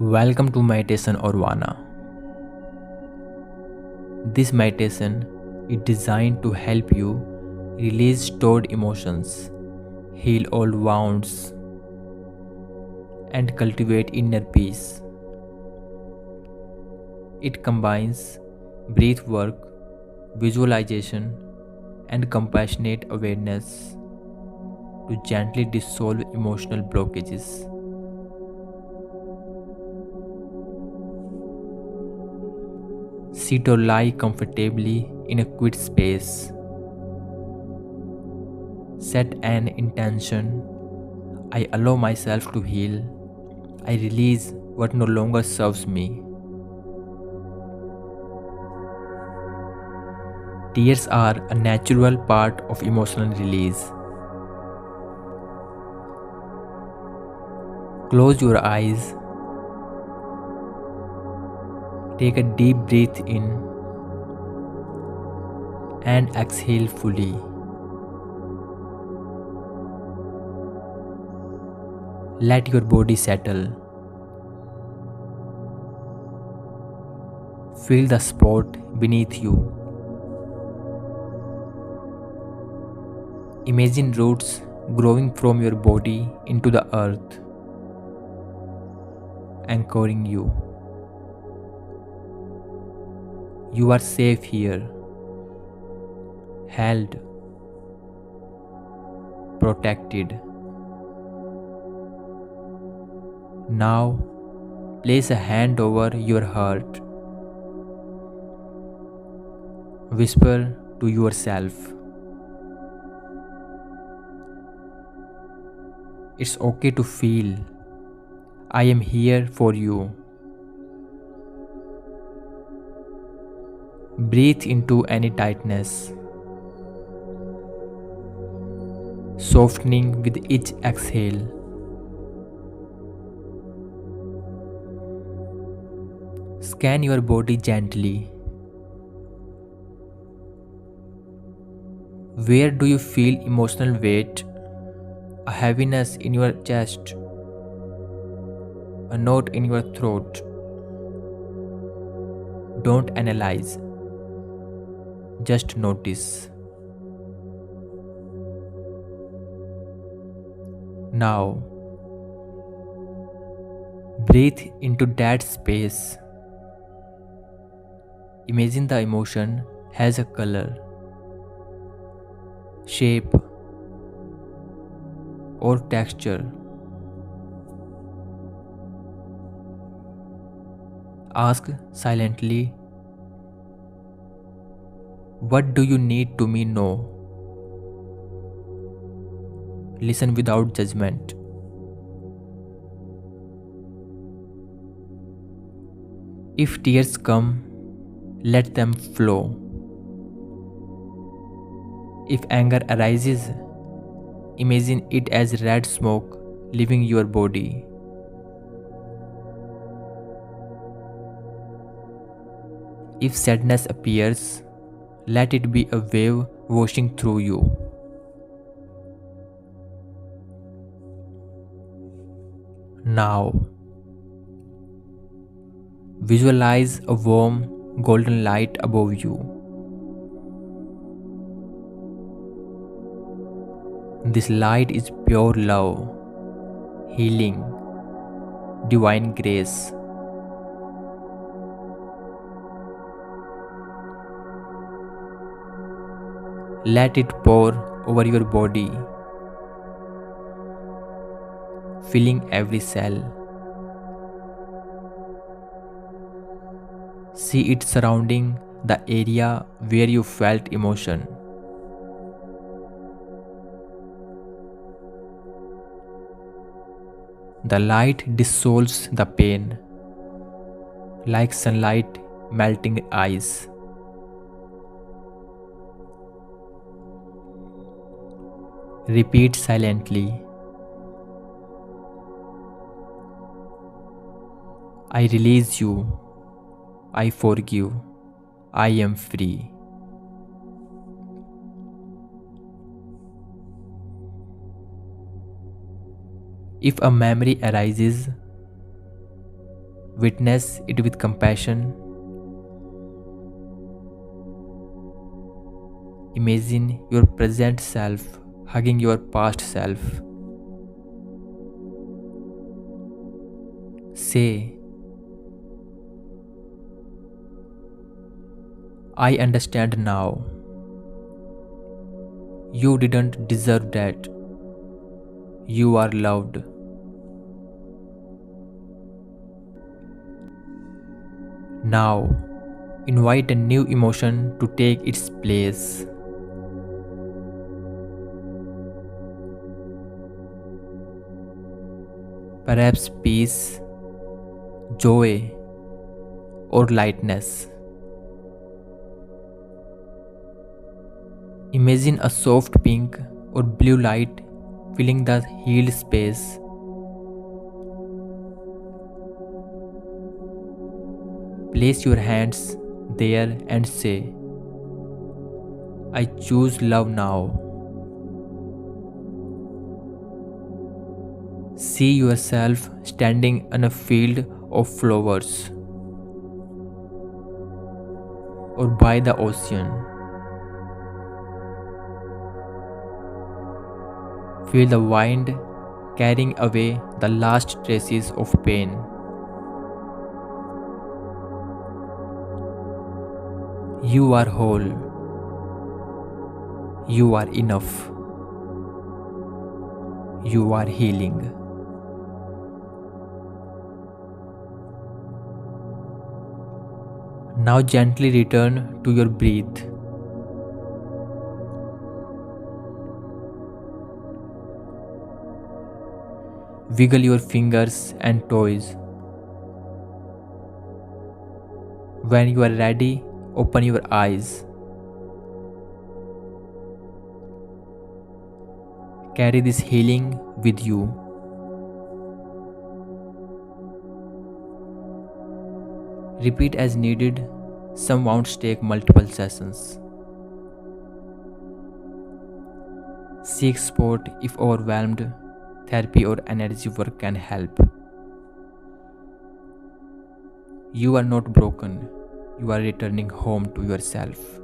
Welcome to Meditation or Vana. This meditation is designed to help you release stored emotions, heal old wounds, and cultivate inner peace. It combines breath work, visualization, and compassionate awareness to gently dissolve emotional blockages. Sit or lie comfortably in a quiet space. Set an intention. I allow myself to heal. I release what no longer serves me. Tears are a natural part of emotional release. Close your eyes. Take a deep breath in and exhale fully. Let your body settle. Feel the spot beneath you. Imagine roots growing from your body into the earth, anchoring you. You are safe here, held, protected. Now, place a hand over your heart. Whisper to yourself, it's okay to feel. I am here for you. Breathe into any tightness, softening with each exhale. Scan your body gently. Where do you feel emotional weight? A heaviness in your chest, a knot in your throat. Don't analyze, just notice. Now, breathe into that space. Imagine the emotion has a color, shape, or texture. Ask silently, what do you need to me know? Listen without judgment. If tears come, let them flow. If anger arises, imagine it as red smoke leaving your body. If sadness appears, let it be a wave washing through you. Now, visualize a warm golden light above you. This light is pure love, healing, divine grace. Let it pour over your body, filling every cell. See it surrounding the area where you felt emotion. The light dissolves the pain, like sunlight melting ice. Repeat silently, I release you, I forgive, I am free. If a memory arises, Witness it with compassion. Imagine your present self hugging your past self. Say, I understand now. You didn't deserve that. You are loved. Now, invite a new emotion to take its place. Perhaps peace, joy, or lightness. Imagine a soft pink or blue light filling the healed space. Place your hands there and say, I choose love now. See yourself standing in a field of flowers or by the ocean. Feel the wind carrying away the last traces of pain. You are whole. You are enough. You are healing. Now gently return to your breath. Wiggle your fingers and toes. When you are ready, open your eyes. Carry this healing with you. Repeat as needed. Some wounds take multiple sessions. Seek support if overwhelmed. Therapy or energy work can help. You are not broken. You are returning home to yourself.